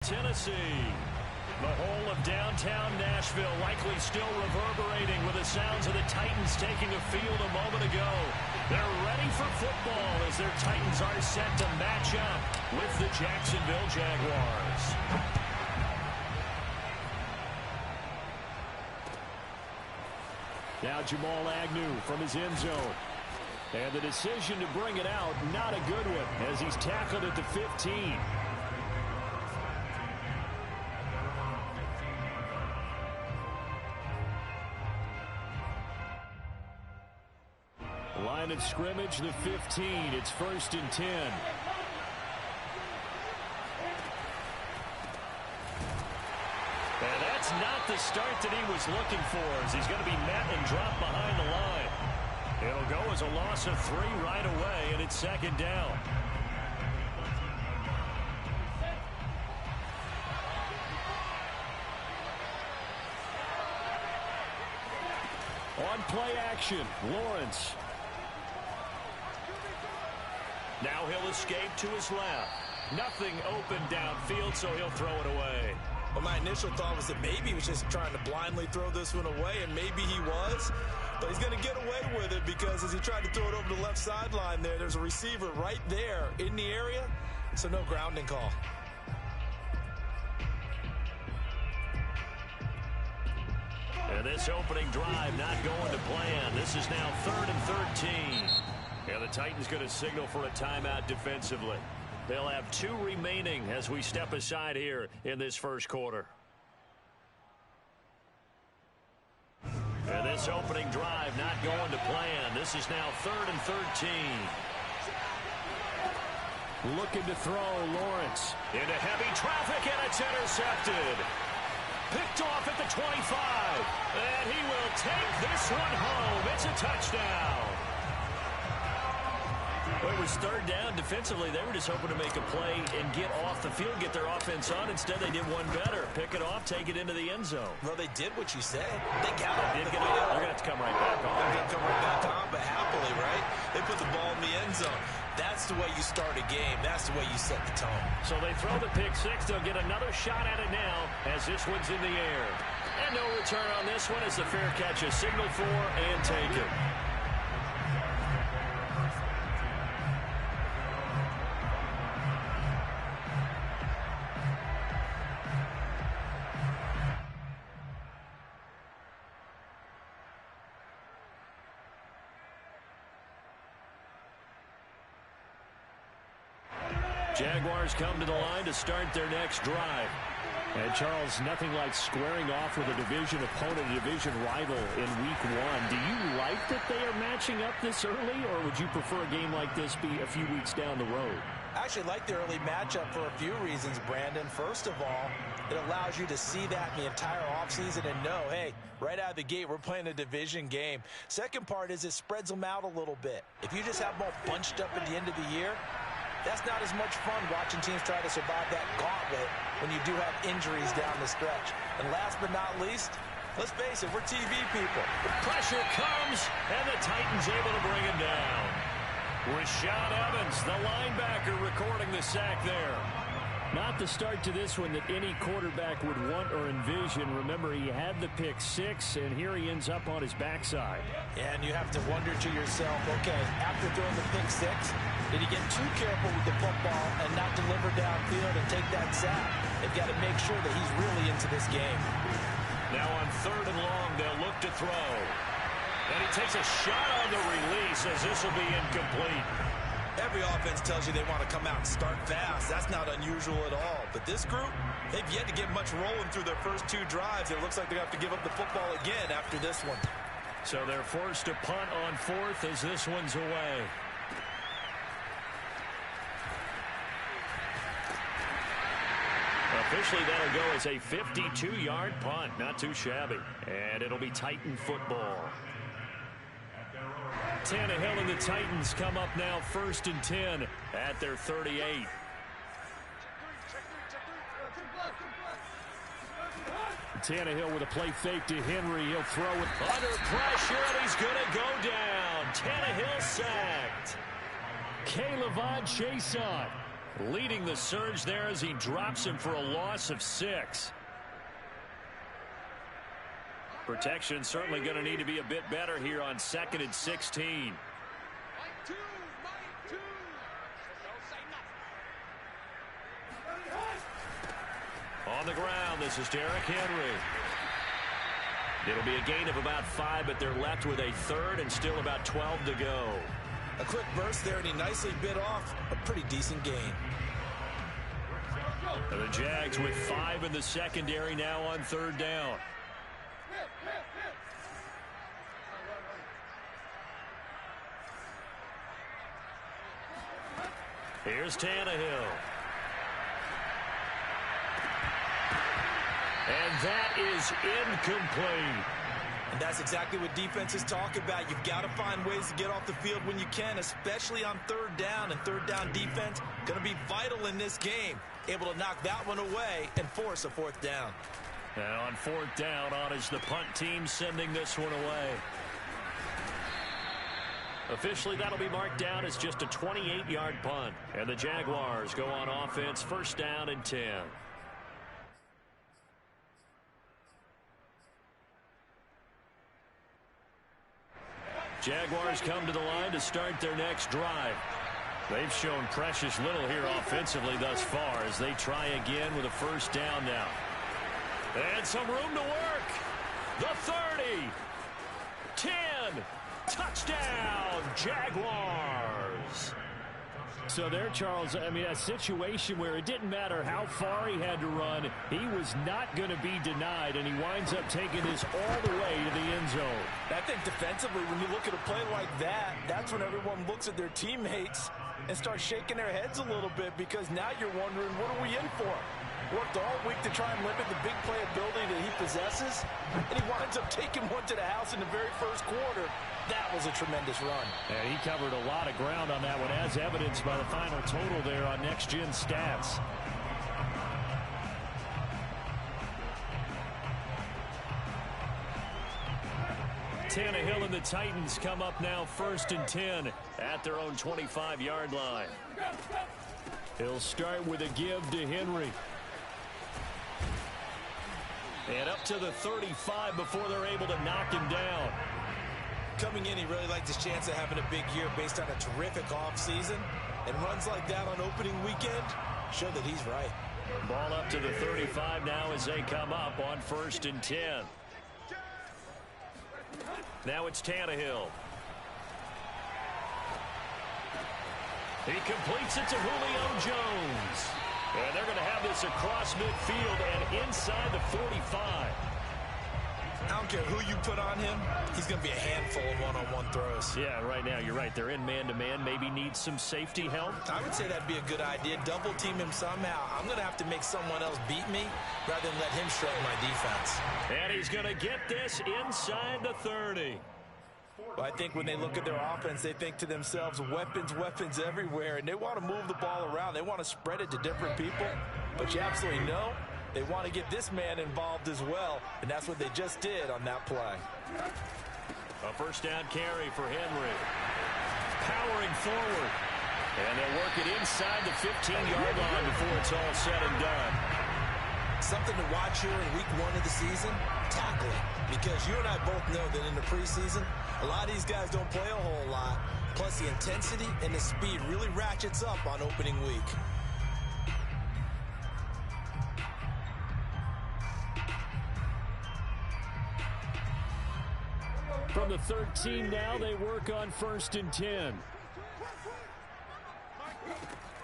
Tennessee. The whole of downtown Nashville likely still reverberating with the sounds of the Titans taking a field a moment ago. They're ready for football as their Titans are set to match up with the Jacksonville Jaguars. Now Jamal Agnew from his end zone. And the decision to bring it out, not a good one, as he's tackled at the 15. Line of scrimmage, the 15. It's 1st and 10. And that's not the start that he was looking for, as he's going to be met and dropped behind the line. It'll go as a loss of 3 right away, and it's 2nd down. On play action, Lawrence. Now he'll escape to his left. Nothing open downfield, so he'll throw it away. Well, my initial thought was that maybe he was just trying to blindly throw this one away, and maybe he was. But he's going to get away with it because as he tried to throw it over the left sideline there's a receiver right there in the area, so no grounding call. And this opening drive not going to plan. This is now 3rd and 13. And the Titans going to signal for a timeout defensively. They'll have 2 remaining as we step aside here in this first quarter. And this opening drive not going to plan. This is now 3rd and 13. Looking to throw, Lawrence. Into heavy traffic, and it's intercepted. Picked off at the 25. And he will take this one home. It's a touchdown. Well, it was 3rd down. Defensively, they were just hoping to make a play and get off the field, get their offense on. Instead, they did one better. Pick it off, take it into the end zone. Well, they did what you said. They got it. They're going to have to come right back on. They're going to come right back on, but happily, right? They put the ball in the end zone. That's the way you start a game. That's the way you set the tone. So they throw the pick 6. They'll get another shot at it now as this one's in the air. And no return on this one as the fair catch is signaled for and taken. Jaguars come to the line to start their next drive. And, Charles, nothing like squaring off with a division opponent, a division rival in Week 1. Do you like that they are matching up this early, or would you prefer a game like this be a few weeks down the road? I actually like the early matchup for a few reasons, Brandon. First of all, it allows you to see that the entire offseason and know, hey, right out of the gate, we're playing a division game. Second part is it spreads them out a little bit. If you just have them all bunched up at the end of the year, that's not as much fun watching teams try to survive that gauntlet when you do have injuries down the stretch. And last but not least, let's face it, we're TV people. Pressure comes, and the Titans able to bring him down. Rashad Evans, the linebacker, recording the sack there. Not the start to this one that any quarterback would want or envision. Remember, he had the pick 6, and here he ends up on his backside. And you have to wonder to yourself, okay, after throwing the pick 6, did he get too careful with the football and not deliver downfield and take that sack? They've got to make sure that he's really into this game. Now on 3rd and long, they'll look to throw. And he takes a shot on the release as this will be incomplete. Every offense tells you they want to come out and start fast. That's not unusual at all. But this group, they've yet to get much rolling through their first 2 drives. It looks like they have to give up the football again after this one. So they're forced to punt on 4th as this one's away. Officially, that'll go as a 52-yard punt. Not too shabby. And it'll be Titan football. Tannehill and the Titans come up now 1st and 10 at their 38. Tannehill with a play fake to Henry. He'll throw it under pressure, and he's going to go down. Tannehill sacked. K'Lavon Chaisson. Leading the surge there as he drops him for a loss of 6. Protection certainly going to need to be a bit better here on 2nd and 16. On the ground, this is Derrick Henry. It'll be a gain of about 5, but they're left with a 3rd and still about 12 to go. A quick burst there, and he nicely bit off a pretty decent gain. And the Jags with 5 in the secondary now on 3rd down. Here's Tannehill. And that is incomplete. And that's exactly what defenses talk about. You've got to find ways to get off the field when you can, especially on 3rd down. And 3rd down defense going to be vital in this game. Able to knock that one away and force a 4th down. And on 4th down, on is the punt team sending this one away. Officially, that'll be marked down as just a 28-yard punt. And the Jaguars go on offense, 1st down and 10. Jaguars come to the line to start their next drive. They've shown precious little here offensively thus far as they try again with a 1st down now. And some room to work. The 30. 10. Touchdown, Jaguars. So there, Charles, I mean, a situation where it didn't matter how far he had to run, he was not going to be denied, and he winds up taking this all the way to the end zone. I think defensively, when you look at a play like that, that's when everyone looks at their teammates and starts shaking their heads a little bit, because now you're wondering, what are we in for? Worked all week to try and limit the big play ability that he possesses, and he winds up taking one to the house in the very first quarter. That was a tremendous run. And he covered a lot of ground on that one, as evidenced by the final total there on Next Gen Stats. Tannehill and the Titans come up now 1st and 10 at their own 25-yard line. He'll start with a give to Henry. And up to the 35 before they're able to knock him down. Coming in, he really liked his chance of having a big year based on a terrific offseason. And runs like that on opening weekend show that he's right. Ball up to the 35 now as they come up on 1st and 10. Now it's Tannehill. He completes it to Julio Jones. And they're going to have this across midfield and inside the 45. I don't care who you put on him, he's going to be a handful of one-on-one throws. Yeah, right now, you're right. They're in man-to-man. Maybe need some safety help. I would say that'd be a good idea. Double team him somehow. I'm going to have to make someone else beat me rather than let him shred my defense. And he's going to get this inside the 30. Well, I think when they look at their offense, they think to themselves, weapons, weapons everywhere, and they want to move the ball around. They want to spread it to different people, but you absolutely know they want to get this man involved as well, and that's what they just did on that play. A 1st down carry for Henry. Powering forward. And they'll work it inside the 15-yard line before it's all said and done. Something to watch here in week 1 of the season, tackling. Because you and I both know that in the preseason, a lot of these guys don't play a whole lot. Plus the intensity and the speed really ratchets up on opening week. From the 13 now, they work on 1st and 10.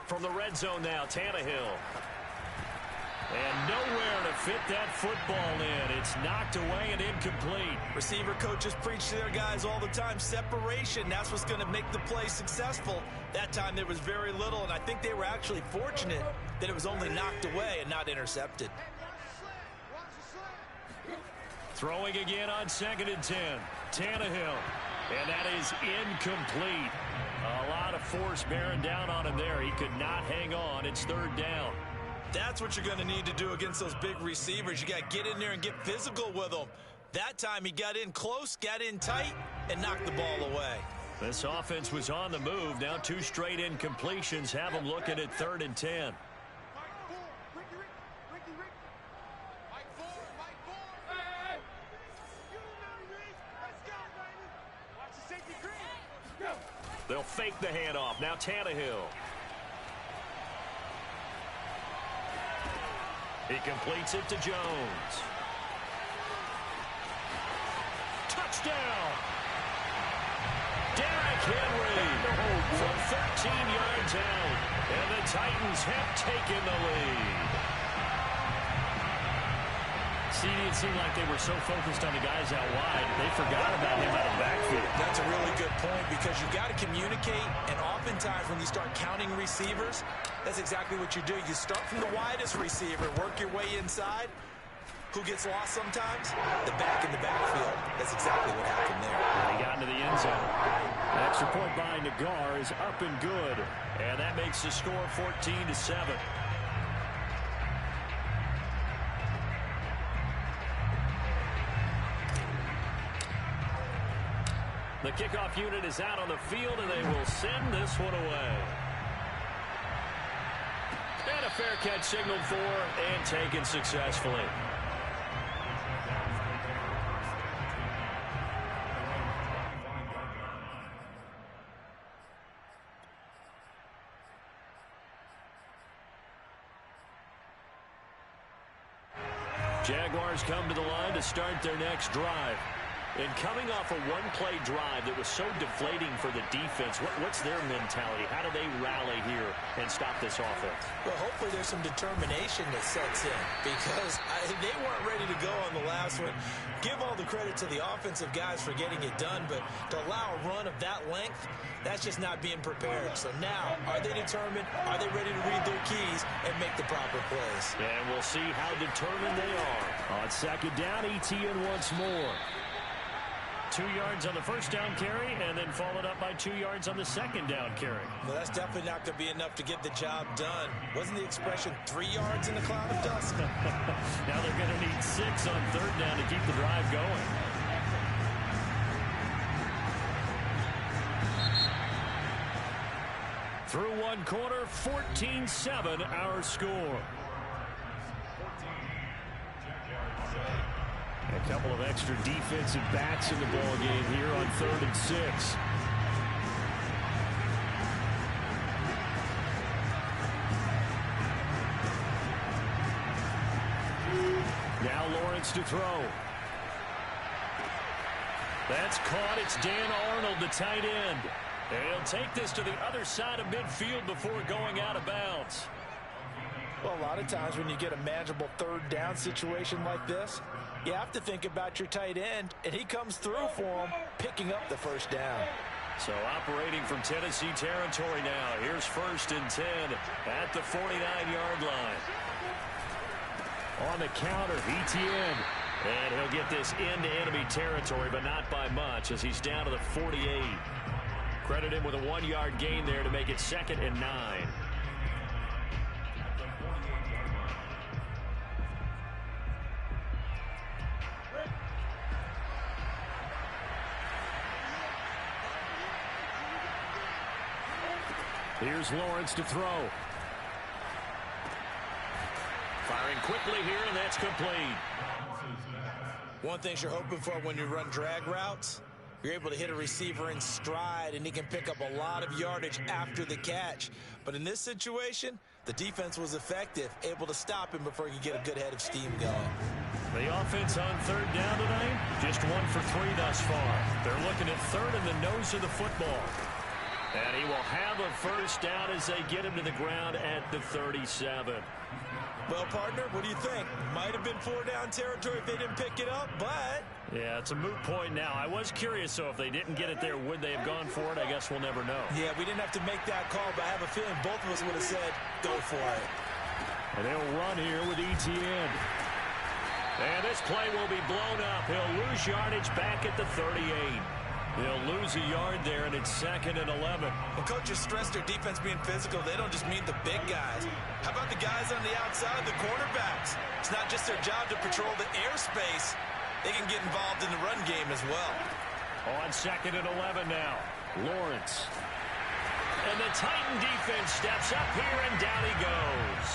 From the red zone now, Tannehill. And nowhere to fit that football in. It's knocked away and incomplete. Receiver coaches preach to their guys all the time. Separation, that's what's going to make the play successful. That time there was very little, and I think they were actually fortunate that it was only knocked away and not intercepted. Throwing again on 2nd and 10. Tannehill. And that is incomplete. A lot of force bearing down on him there. He could not hang on. It's 3rd down. That's what you're going to need to do against those big receivers. You got to get in there and get physical with them. That time he got in close, got in tight, and knocked the ball away. This offense was on the move. Now 2 straight incompletions have them looking at 3rd and 10. They'll fake the handoff. Now Tannehill. He completes it to Jones. Touchdown! Derrick Henry from 13 yards out. And the Titans have taken the lead. See, it seemed like they were so focused on the guys out wide, they forgot about him out of the backfield. That's a really good point because you got to communicate, and oftentimes when you start counting receivers, that's exactly what you do. You start from the widest receiver, work your way inside. Who gets lost sometimes? The back in the backfield. That's exactly what happened there. And he got into the end zone. The extra point by Nagar is up and good, and that makes the score 14-7. The kickoff unit is out on the field, and they will send this one away. And a fair catch signaled for and taken successfully. Jaguars come to the line to start their next drive. And coming off a one-play drive that was so deflating for the defense, what's their mentality? How do they rally here and stop this offense? Well, hopefully there's some determination that sets in because they weren't ready to go on the last one. Give all the credit to the offensive guys for getting it done, but to allow a run of that length, that's just not being prepared. So now, are they determined? Are they ready to read their keys and make the proper plays? And we'll see how determined they are. On second down, Etienne once more. 2 yards on the first down carry, and then followed up by 2 yards on the second down carry. Well, that's definitely not going to be enough to get the job done. Wasn't the expression 3 yards in the cloud of dust? Now they're going to need 6 on third down to keep the drive going. Through one quarter, 14-7 our score. A couple of extra defensive backs in the ball game here on 3rd and 6. Now Lawrence to throw. That's caught. It's Dan Arnold, the tight end. And he'll take this to the other side of midfield before going out of bounds. Well, a lot of times when you get a manageable third down situation like this, you have to think about your tight end, and he comes through for him, picking up the first down. So operating from Tennessee territory now. Here's 1st and 10 at the 49-yard line. On the counter, Etienne. And he'll get this into enemy territory, but not by much as he's down to the 48. Credit him with a 1-yard gain there to make it 2nd and 9. Here's Lawrence to throw. Firing quickly here, and that's complete. One thing you're hoping for when you run drag routes, you're able to hit a receiver in stride, and he can pick up a lot of yardage after the catch. But in this situation, the defense was effective, able to stop him before he could get a good head of steam going. The offense on third down tonight, just 1 for 3 thus far. They're looking at 3rd in the nose of the football. And he will have a first down as they get him to the ground at the 37. Well, partner, what do you think? Might have been 4-down territory if they didn't pick it up, but... Yeah, it's a moot point now. I was curious, so if they didn't get it there, would they have gone for it? I guess we'll never know. Yeah, we didn't have to make that call, but I have a feeling both of us would have said, go for it. And they'll run here with Etienne. And this play will be blown up. He'll lose yardage back at the 38. They'll lose a yard there, and it's 2nd and 11. Well, coaches stress their defense being physical. They don't just mean the big guys. How about the guys on the outside, the cornerbacks? It's not just their job to patrol the airspace. They can get involved in the run game as well. On 2nd and 11 now. Lawrence. And the Titan defense steps up here, and down he goes.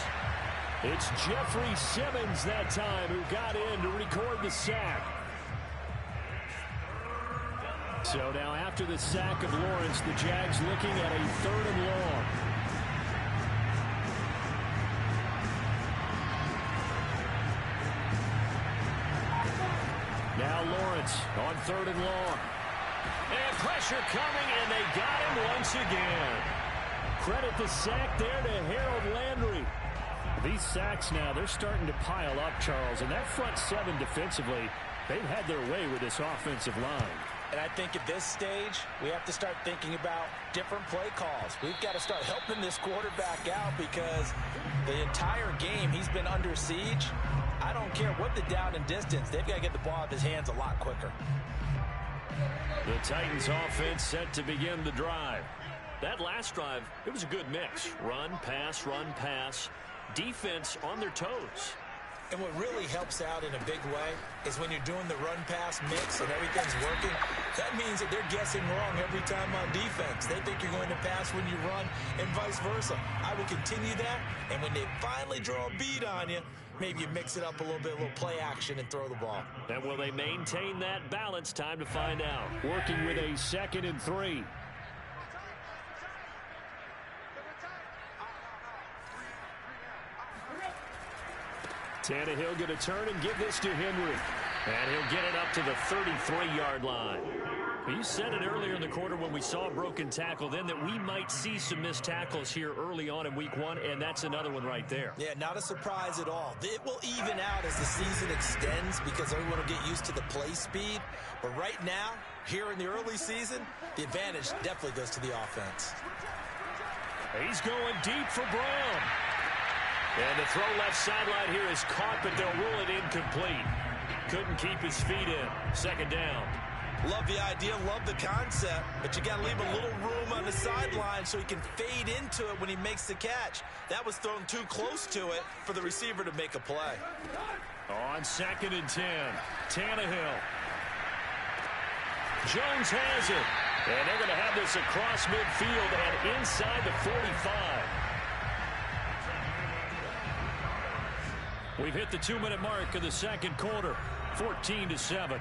It's Jeffrey Simmons that time who got in to record the sack. So now after the sack of Lawrence, the Jags looking at a 3rd and long. Now Lawrence on 3rd and long. And pressure coming, and they got him once again. Credit the sack there to Harold Landry. These sacks now, they're starting to pile up, Charles. And that front 7 defensively, they've had their way with this offensive line. And I think at this stage, we have to start thinking about different play calls. We've got to start helping this quarterback out because the entire game he's been under siege. I don't care what the down and distance. They've got to get the ball out of his hands a lot quicker. The Titans offense set to begin the drive. That last drive, it was a good mix. Run, pass, defense on their toes. And what really helps out in a big way is when you're doing the run-pass mix and everything's working, that means that they're guessing wrong every time on defense. They think you're going to pass when you run and vice versa. I will continue that, and when they finally draw a bead on you, maybe you mix it up a little bit, a little play action, and throw the ball. And will they maintain that balance? Time to find out. Working with a 2nd and 3. Tannehill going to turn and give this to Henry. And he'll get it up to the 33-yard line. You said it earlier in the quarter when we saw a broken tackle then that we might see some missed tackles here early on in week 1, and that's another one right there. Yeah, not a surprise at all. It will even out as the season extends because everyone will get used to the play speed. But right now, here in the early season, the advantage definitely goes to the offense. He's going deep for Brown. And the throw left sideline here is caught, but they'll rule it incomplete. Couldn't keep his feet in. 2nd down. Love the idea, love the concept, but you got to leave a little room on the sideline so he can fade into it when he makes the catch. That was thrown too close to it for the receiver to make a play. On 2nd and 10, Tannehill. Jones has it. And they're going to have this across midfield and inside the 45. We've hit the 2-minute mark of the 2nd quarter, 14-7.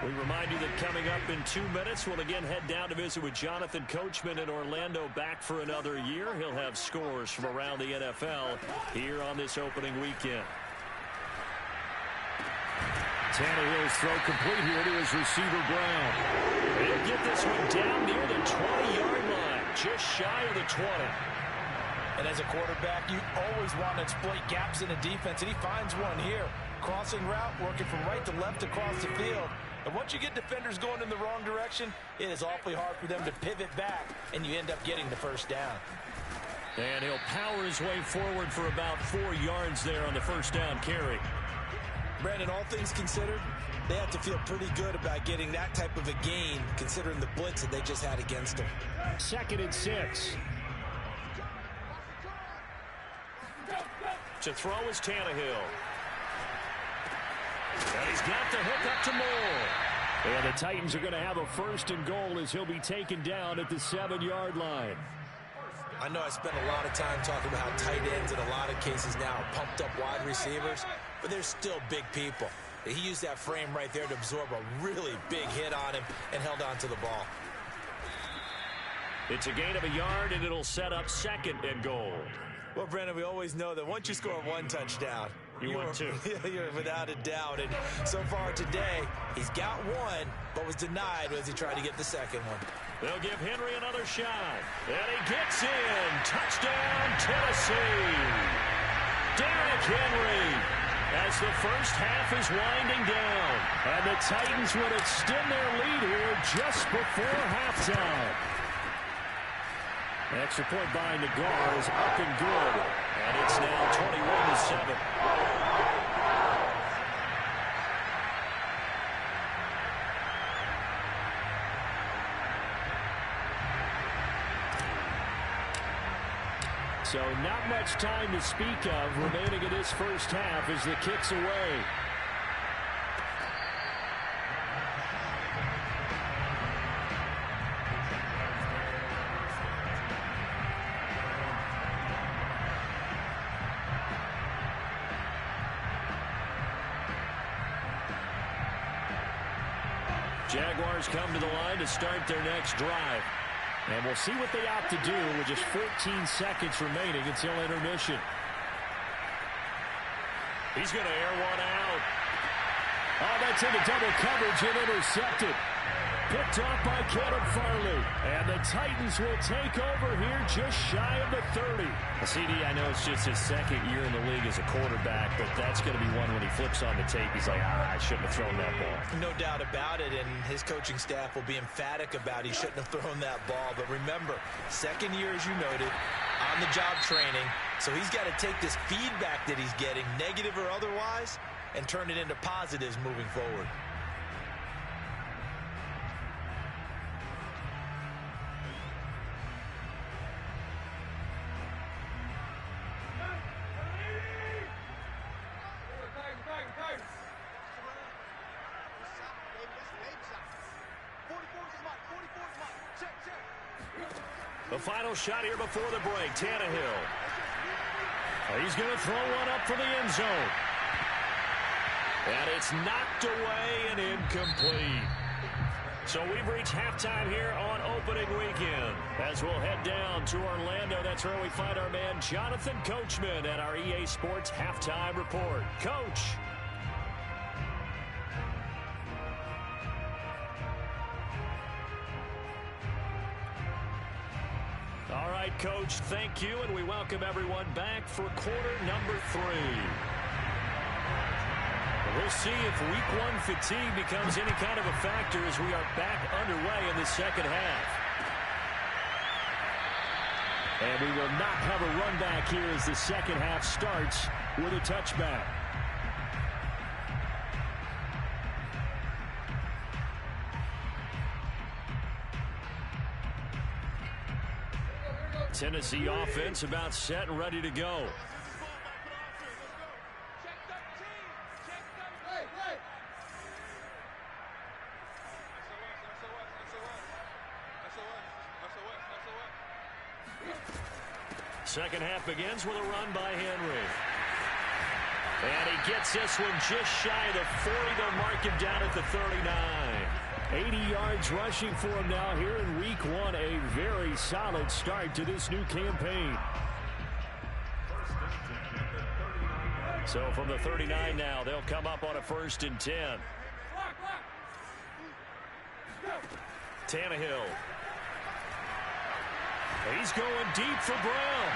We remind you that coming up in 2 minutes, we'll again head down to visit with Jonathan Coachman in Orlando, back for another year. He'll have scores from around the NFL here on this opening weekend. Tannehill's throw complete here to his receiver, Brown. He'll get this one down near the 20-yard line, just shy of the 20. And as a quarterback, you always want to exploit gaps in the defense, and he finds one here. Crossing route, working from right to left across the field. And once you get defenders going in the wrong direction, it is awfully hard for them to pivot back, and you end up getting the 1st down. And he'll power his way forward for about 4 yards there on the 1st down carry. Brandon, all things considered, they have to feel pretty good about getting that type of a gain, considering the blitz that they just had against them. 2nd and 6. To throw is Tannehill. And he's got the hook up to Moore. And the Titans are going to have a 1st and goal as he'll be taken down at the 7-yard line. I know I spent a lot of time talking about how tight ends in a lot of cases now are pumped up wide receivers, but they're still big people. He used that frame right there to absorb a really big hit on him and held on to the ball. It's a gain of a yard, and it'll set up 2nd and goal. Well, Brandon, we always know that once you score 1 touchdown, you want 2. You're without a doubt. And so far today, he's got 1, but was denied as he tried to get the 2nd one. They'll give Henry another shot. And he gets in. Touchdown, Tennessee. Derrick Henry as the first half is winding down. And the Titans would extend their lead here just before halftime. An extra point by Nagar is up and good. And it's now 21-7. So not much time to speak of remaining in this first half as the kick's away. Jaguars come to the line to start their next drive. And we'll see what they opt to do with just 14 seconds remaining until intermission. He's going to air one out. Oh, that's into double coverage and intercepted. Picked off by Caleb Farley. And the Titans will take over here just shy of the 30. CD, I know it's just his second year in the league as a quarterback, but that's going to be one when he flips on the tape. He's like, I shouldn't have thrown that ball. No doubt about it, and his coaching staff will be emphatic about he shouldn't have thrown that ball. But remember, second year, as you noted, on-the-job training. So he's got to take this feedback that he's getting, negative or otherwise, and turn it into positives moving forward. The final shot here before the break, Tannehill. He's going to throw one up for the end zone. And it's knocked away and incomplete. So we've reached halftime here on opening weekend. As we'll head down to Orlando, that's where we find our man Jonathan Coachman at our EA Sports Halftime Report. Coach. All right, Coach, thank you, and we welcome everyone back for quarter number 3. We'll see if week 1 fatigue becomes any kind of a factor as we are back underway in the second half. And we will not have a run back here as the second half starts with a touchback. Tennessee offense about set and ready to go. Second half begins with a run by Henry. And he gets this one just shy of the 40. They'll mark him down at the 39. 80 yards rushing for him now here in week 1. A very solid start to this new campaign. So from the 39 now, they'll come up on a 1st and 10. Tannehill. He's going deep for Brown.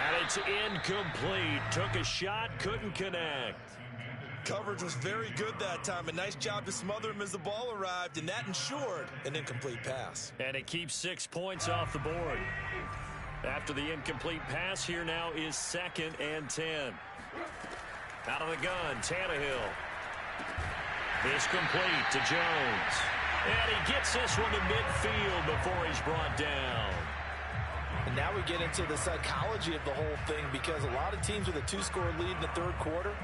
And it's incomplete. Took a shot, couldn't connect. Coverage was very good that time. A nice job to smother him as the ball arrived, and that ensured an incomplete pass. And it keeps 6 points off the board. After the incomplete pass, here now is 2nd and 10. Out of the gun, Tannehill. It's complete to Jones. And he gets this one to midfield before he's brought down. And now we get into the psychology of the whole thing, because a lot of teams with a 2-score lead in the 3rd quarter,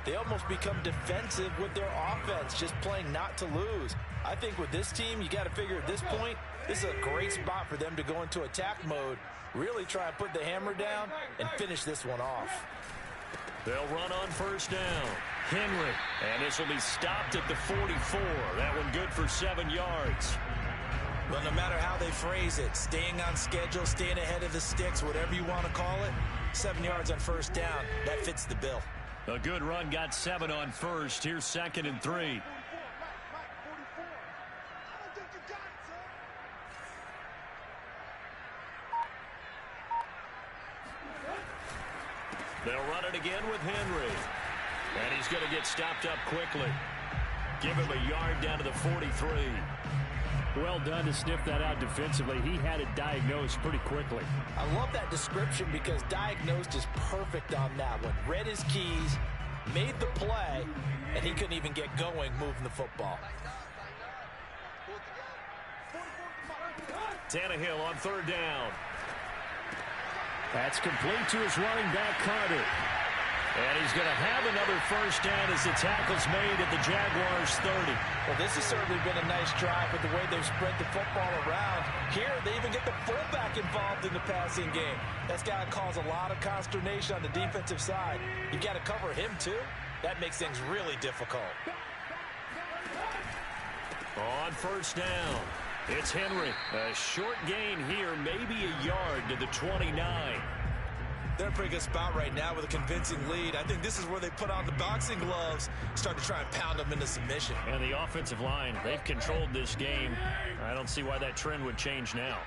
they almost become defensive with their offense, just playing not to lose. I think with this team, you got to figure at this point, this is a great spot for them to go into attack mode, really try and put the hammer down and finish this one off. They'll run on 1st down. Henry. And this will be stopped at the 44. That one good for 7 yards. Well, no matter how they phrase it, staying on schedule, staying ahead of the sticks, whatever you want to call it, 7 yards on 1st down, that fits the bill. A good run, got 7 on 1st. Here's 2nd and 3. They'll run it again with Henry. And he's going to get stopped up quickly. Give him a yard down to the 43. Well done to sniff that out defensively. He had it diagnosed pretty quickly. I love that description because diagnosed is perfect on that one. Read his keys, made the play, and he couldn't even get going moving the football. Tannehill on third down. That's complete to his running back, Carter. And he's going to have another first down as the tackle's made at the Jaguars' 30. Well, this has certainly been a nice drive with the way they've spread the football around. Here, they even get the fullback involved in the passing game. That's got to cause a lot of consternation on the defensive side. You've got to cover him, too. That makes things really difficult. On first down, it's Henry. A short gain here, maybe a yard to the 29. They're in a pretty good spot right now with a convincing lead. I think this is where they put on the boxing gloves, start to try and pound them into submission. And the offensive line, they've controlled this game. I don't see why that trend would change now.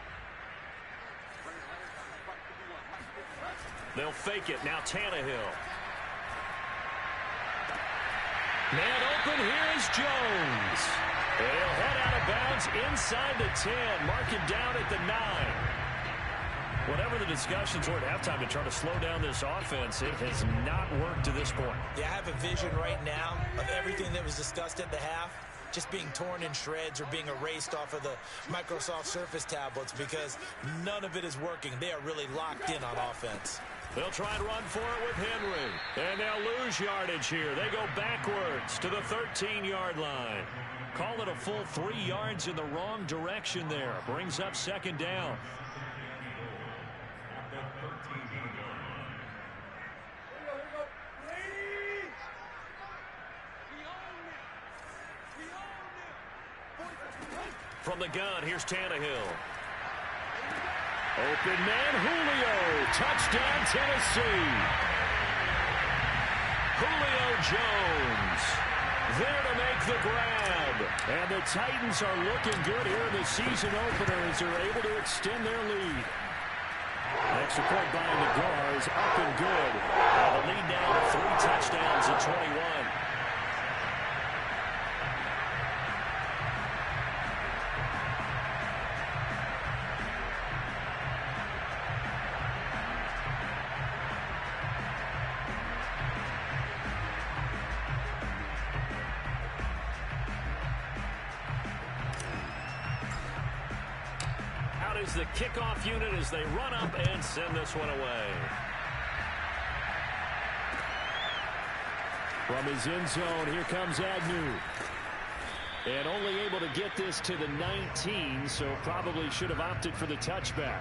They'll fake it. Now Tannehill. Man open, here is Jones. And he'll head out of bounds inside the 10, marking down at the 9. Whatever the discussions were at halftime to try to slow down this offense, it has not worked to this point. Yeah, I have a vision right now of everything that was discussed at the half just being torn in shreds or being erased off of the Microsoft Surface tablets because none of it is working. They are really locked in on offense. They'll try and run for it with Henry. And they'll lose yardage here. They go backwards to the 13-yard line. Call it a full 3 yards in the wrong direction there. Brings up second down. From the gun, here's Tannehill. Open man, Julio. Touchdown, Tennessee. Julio Jones there to make the grab. And the Titans are looking good here in the season opener as they're able to extend their lead. Extra point by Nagar is up and good. And the lead now to 3 touchdowns at 21. Is the kickoff unit as they run up and send this one away. From his end zone, here comes Agnew. And only able to get this to the 19, so probably should have opted for the touchback.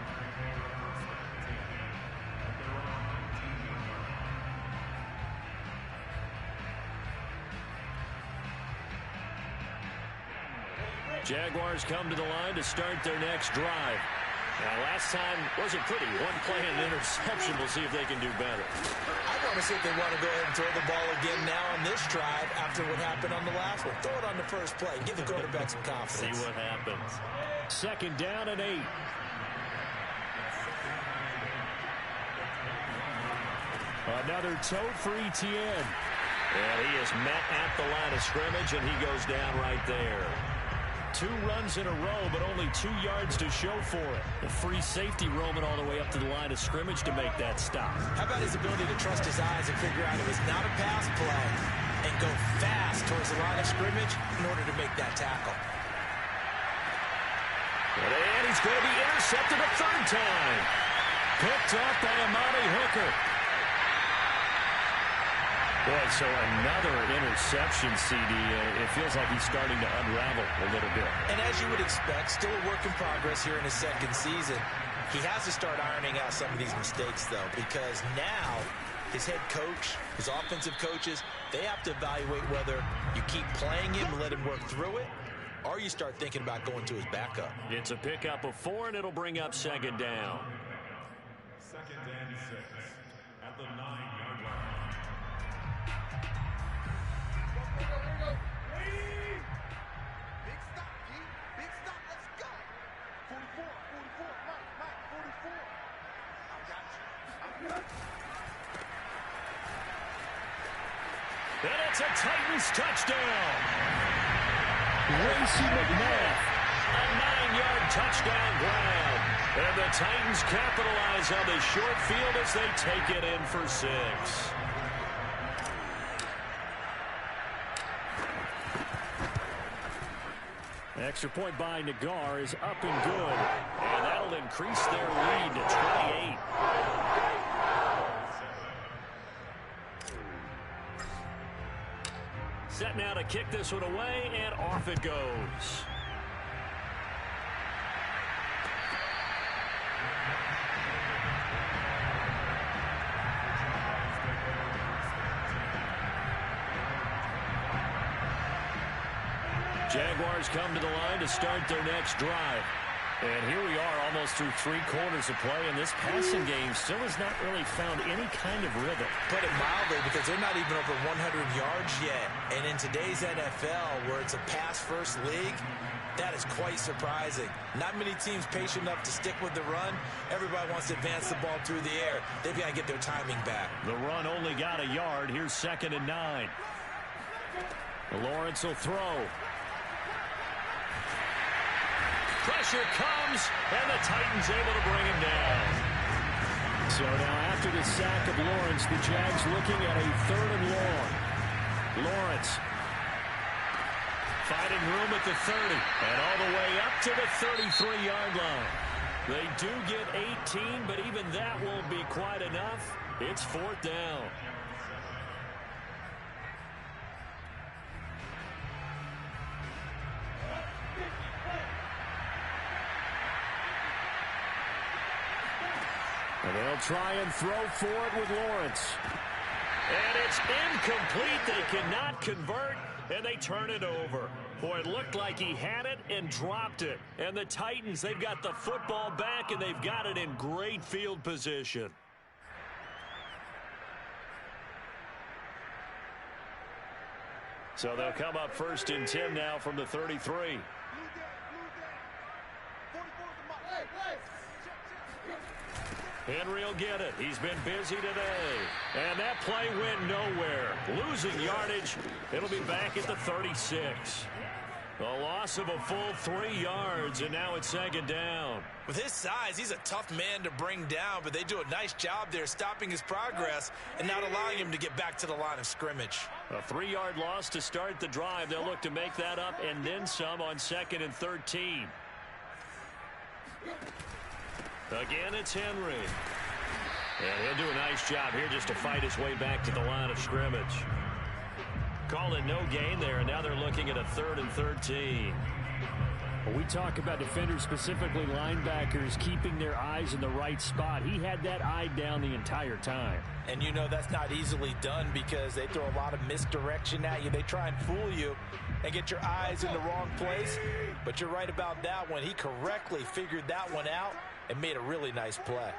Jaguars come to the line to start their next drive. Now, last time wasn't pretty. One play and interception. We'll see if they can do better. I want to see if they want to go ahead and throw the ball again now on this drive after what happened on the last one. Throw it on the first play. Give the quarterback some confidence. See what happens. Second down and 8. Another tote for Etienne. And he is met at the line of scrimmage, and he goes down right there. 2 runs in a row, but only 2 yards to show for it. The free safety roaming all the way up to the line of scrimmage to make that stop. How about his ability to trust his eyes and figure out it was not a pass play and go fast towards the line of scrimmage in order to make that tackle. And he's going to be intercepted a 3rd time. Picked up by Amani Hooker. Boy, so another interception, CD. It feels like he's starting to unravel a little bit. And as you would expect, still a work in progress here in his 2nd season. He has to start ironing out some of these mistakes, though, because now his head coach, his offensive coaches, they have to evaluate whether you keep playing him and let him work through it, or you start thinking about going to his backup. It's a pickup of 4, and it'll bring up second down. 2nd and 6 at the 9-yard line. And it's a Titans touchdown. Racey McMath, a 9-yard touchdown grab. And the Titans capitalize on the short field as they take it in for 6. Extra point by Nagar is up and good. And that'll increase their lead to 28. Set now to kick this one away, and off it goes. Jaguars come to the line to start their next drive. And here we are almost through 3 quarters of play, and this passing game still has not really found any kind of rhythm. Put it mildly, because they're not even over 100 yards yet. And in today's NFL, where it's a pass-first league, that is quite surprising. Not many teams patient enough to stick with the run. Everybody wants to advance the ball through the air. They've got to get their timing back. The run only got a yard. Here's 2nd and 9. Lawrence will throw. Pressure comes, and the Titans able to bring him down. So now after the sack of Lawrence, the Jags looking at a 3rd and long. Lawrence finding room at the 30, and all the way up to the 33-yard line. They do get 18, but even that won't be quite enough. It's 4th down. And they'll try and throw for it with Lawrence. And it's incomplete. They cannot convert, and they turn it over. Boy, it looked like he had it and dropped it. And the Titans, they've got the football back, and they've got it in great field position. So they'll come up 1st and 10 now from the 33. Henry will get it. He's been busy today. And that play went nowhere. Losing yardage. It'll be back at the 36. A loss of a full 3 yards, and now it's 2nd down. With his size, he's a tough man to bring down, but they do a nice job there stopping his progress and not allowing him to get back to the line of scrimmage. A 3-yard loss to start the drive. They'll look to make that up and then some on 2nd and 13. Again, it's Henry. And he'll do a nice job here just to fight his way back to the line of scrimmage. Call it no gain there, and now they're looking at a 3rd and 13. When we talk about defenders, specifically linebackers, keeping their eyes in the right spot, he had that eye down the entire time. And you know that's not easily done because they throw a lot of misdirection at you. They try and fool you and get your eyes in the wrong place. But you're right about that one. He correctly figured that one out and made a really nice play.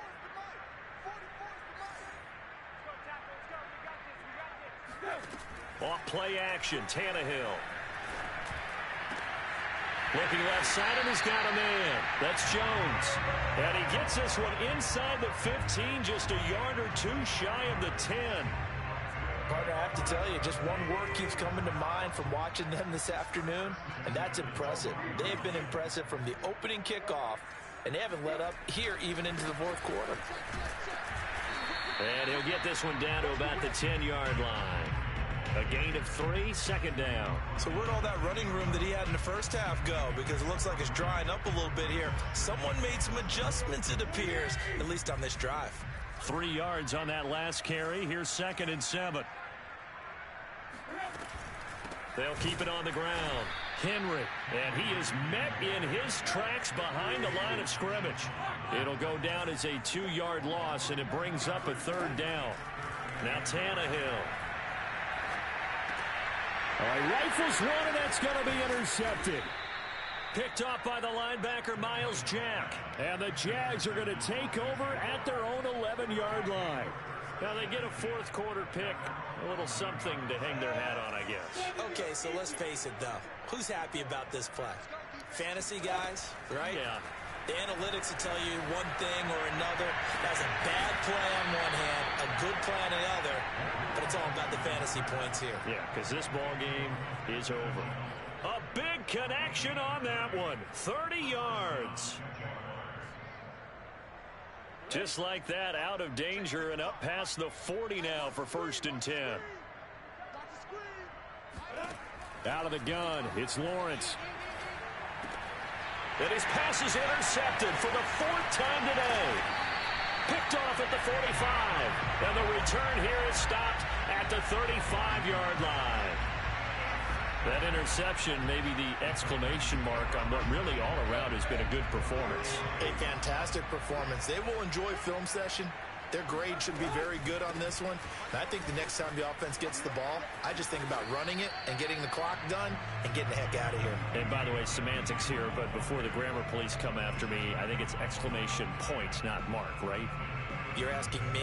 Off play action, Tannehill. Looking left side, and he's got a man. That's Jones. And he gets this one inside the 15, just a yard or 2 shy of the 10. Partner, I have to tell you, just one word keeps coming to mind from watching them this afternoon, and that's impressive. They have been impressive from the opening kickoff, and they haven't let up here even into the 4th quarter. And he'll get this one down to about the 10-yard line. A gain of 3, 2nd down. So where'd all that running room that he had in the first half go? Because it looks like it's drying up a little bit here. Someone made some adjustments, it appears, at least on this drive. 3 yards on that last carry. Here's 2nd and 7. They'll keep it on the ground. Henry, and he is met in his tracks behind the line of scrimmage. It'll go down as a 2-yard loss, and it brings up a 3rd down. Now Tannehill. All right, rifles one, and that's going to be intercepted. Picked off by the linebacker, Miles Jack. And the Jags are going to take over at their own 11-yard line. Now they get a 4th quarter pick. A little something to hang their hat on, I guess. Okay, so let's face it, though. Who's happy about this play? Fantasy guys, right? Yeah. The analytics will tell you one thing or another. That's a bad play on one hand, a good play on the other, but it's all about the fantasy points here. Yeah, because this ball game is over. A big connection on that one. 30 yards. Just like that, out of danger and up past the 40 now for 1st and 10. Out of the gun, it's Lawrence. And his pass is intercepted for the 4th time today. Picked off at the 45. And the return here is stopped at the 35-yard line. That interception may be the exclamation mark on what really all around has been a good performance. A fantastic performance. They will enjoy film session. Their grade should be very good on this one. And I think the next time the offense gets the ball, I just think about running it and getting the clock done and getting the heck out of here. And by the way, semantics here, but before the grammar police come after me, I think it's exclamation point, not mark, right? You're asking me?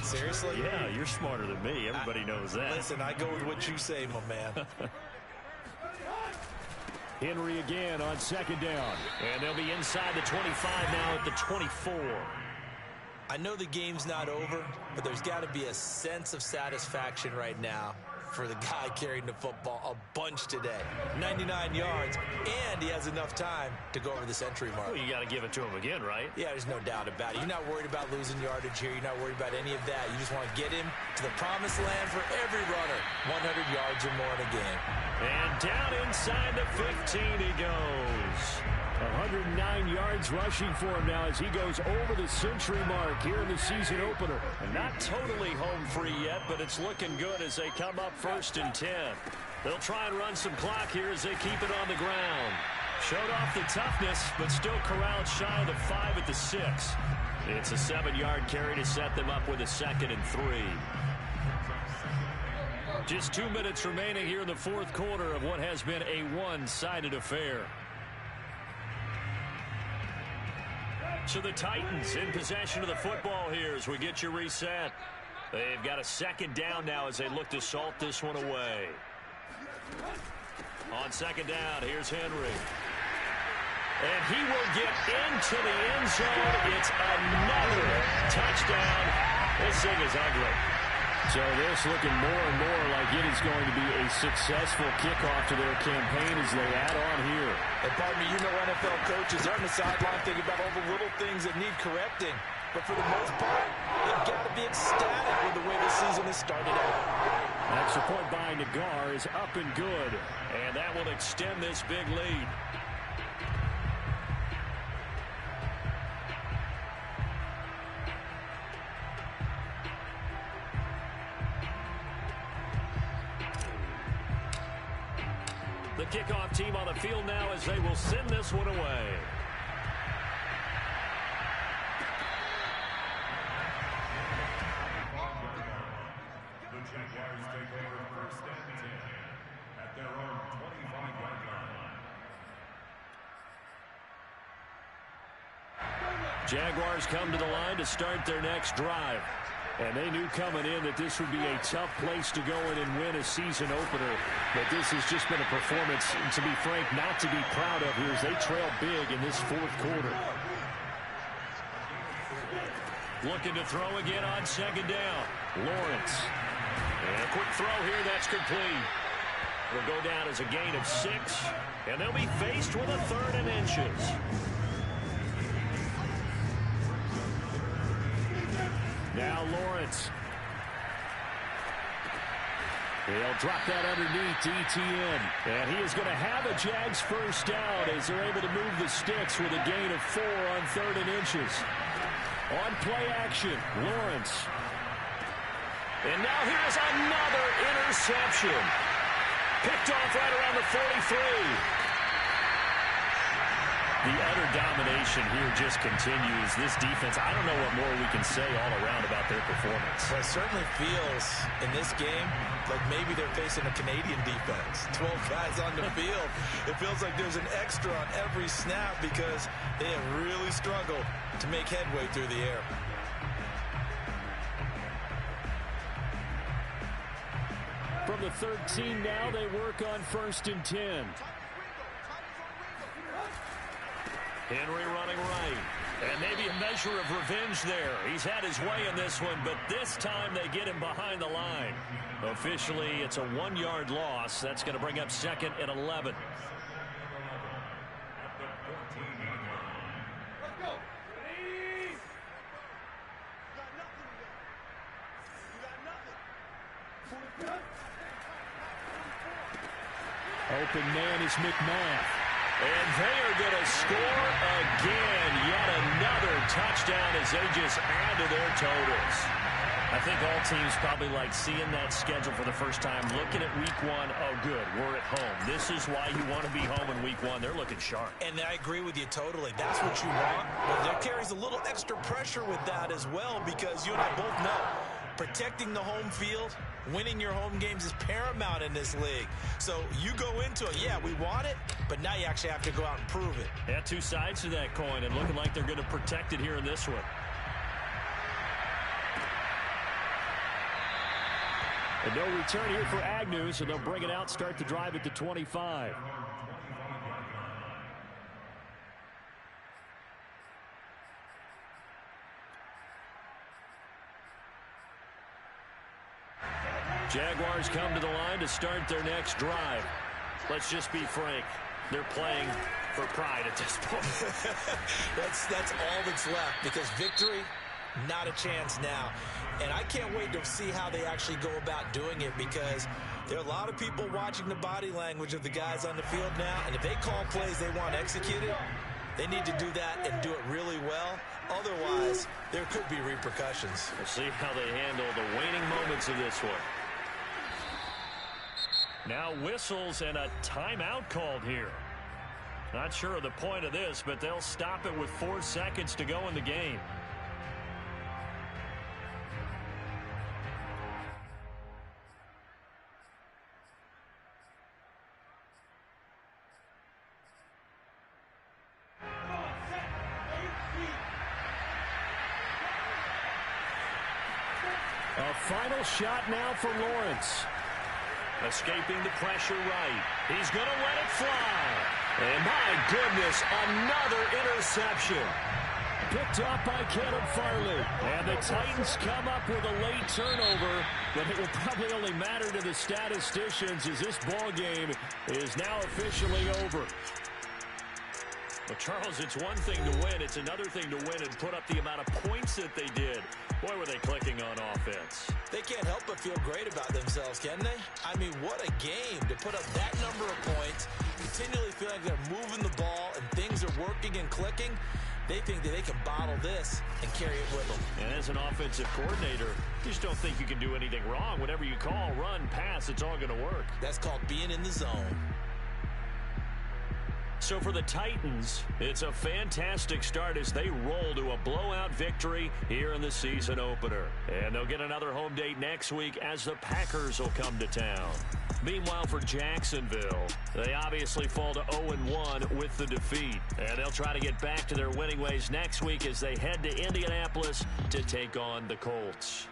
Seriously? Yeah, you're smarter than me. Everybody knows that. Listen, I go with what you say, my man. Henry again on 2nd down. And they'll be inside the 25 now at the 24. I know the game's not over, but there's got to be a sense of satisfaction right now for the guy carrying the football a bunch today. 99 yards, and he has enough time to go over the century mark. Well, you got to give it to him again, right? Yeah, there's no doubt about it. You're not worried about losing yardage here. You're not worried about any of that. You just want to get him to the promised land for every runner. 100 yards or more in a game. And down inside the 15 he goes. 109 yards rushing for him now as he goes over the century mark here in the season opener. And not totally home free yet, but it's looking good as they come up 1st and 10. They'll try and run some clock here as they keep it on the ground. Showed off the toughness, but still corralled shy of the 5 at the 6. It's a 7-yard carry to set them up with a 2nd and 3. Just 2 minutes remaining here in the 4th quarter of what has been a one-sided affair. So the Titans in possession of the football here as we get you reset. They've got a 2nd down now as they look to salt this one away. On 2nd down, here's Henry. And he will get into the end zone. It's another touchdown. This thing is ugly. So this looking more and more like it is going to be a successful kickoff to their campaign as they add on here. And pardon me, you know NFL coaches, they're on the sideline thinking about all the little things that need correcting. But for the most part, they've got to be ecstatic with the way this season has started out. Extra point by Nagar is up and good. And that will extend this big lead. The kickoff team on the field now as they will send this one away. The Jaguars take over 1st and 10 at their own 25-yard line. Jaguars come to the line to start their next drive. And they knew coming in that this would be a tough place to go in and win a season opener. But this has just been a performance, to be frank, not to be proud of here as they trail big in this 4th quarter. Looking to throw again on 2nd down. Lawrence. And a quick throw here, that's complete. Will go down as a gain of 6. And they'll be faced with a 3rd and inches. Now Lawrence. They'll drop that underneath to ETN. And he is going to have a Jags 1st down as they're able to move the sticks with a gain of 4 on 3rd and inches. On play action, Lawrence. And now here's another interception. Picked off right around the 43. The utter domination here just continues. This defense, I don't know what more we can say all around about their performance. Well, it certainly feels in this game like maybe they're facing a Canadian defense. 12 guys on the field. It feels like there's an extra on every snap because they have really struggled to make headway through the air. From the 13 now, they work on 1st and 10. Henry running right. And maybe a measure of revenge there. He's had his way in this one, but this time they get him behind the line. Officially, it's a 1-yard loss. That's going to bring up 2nd and 11. Open man is McMath. And they are going to score again. Yet another touchdown as they just add to their totals. I think all teams probably like seeing that schedule for the first time, looking at week one. Oh, good, we're at home. This is why you want to be home in week one. They're looking sharp. And I agree with you totally. That's what you want. But there carries a little extra pressure with that as well, because you and I both know protecting the home field, winning your home games is paramount in this league. So you go into it, yeah, we want it, but now you actually have to go out and prove it. Yeah, two sides to that coin, and looking like they're going to protect it here in this one. And no return here for Agnew, so they'll bring it out, start the drive at the 25. Jaguars come to the line to start their next drive. Let's just be frank. They're playing for pride at this point. That's all that's left, because victory, not a chance now. And I can't wait to see how they actually go about doing it, because there are a lot of people watching the body language of the guys on the field now, and if they call plays they want executed, they need to do that and do it really well. Otherwise, there could be repercussions. We'll see how they handle the waning moments of this one. Now whistles and a timeout called here. Not sure of the point of this, but they'll stop it with 4 seconds to go in the game. A final shot now for Lawrence. Escaping the pressure right. He's going to let it fly. And my goodness, another interception. Picked up by Caleb Farley. And the Titans come up with a late turnover, but it will probably only matter to the statisticians as this ball game is now officially over. Well, Charles, it's one thing to win. It's another thing to win and put up the amount of points that they did. Boy, were they clicking on offense. They can't help but feel great about themselves, can they? I mean, what a game to put up that number of points, continually feel like they're moving the ball and things are working and clicking. They think that they can bottle this and carry it with them. And as an offensive coordinator, you just don't think you can do anything wrong. Whatever you call, run, pass, it's all going to work. That's called being in the zone. So for the Titans, it's a fantastic start as they roll to a blowout victory here in the season opener. And they'll get another home date next week as the Packers will come to town. Meanwhile, for Jacksonville, they obviously fall to 0-1 with the defeat. And they'll try to get back to their winning ways next week as they head to Indianapolis to take on the Colts.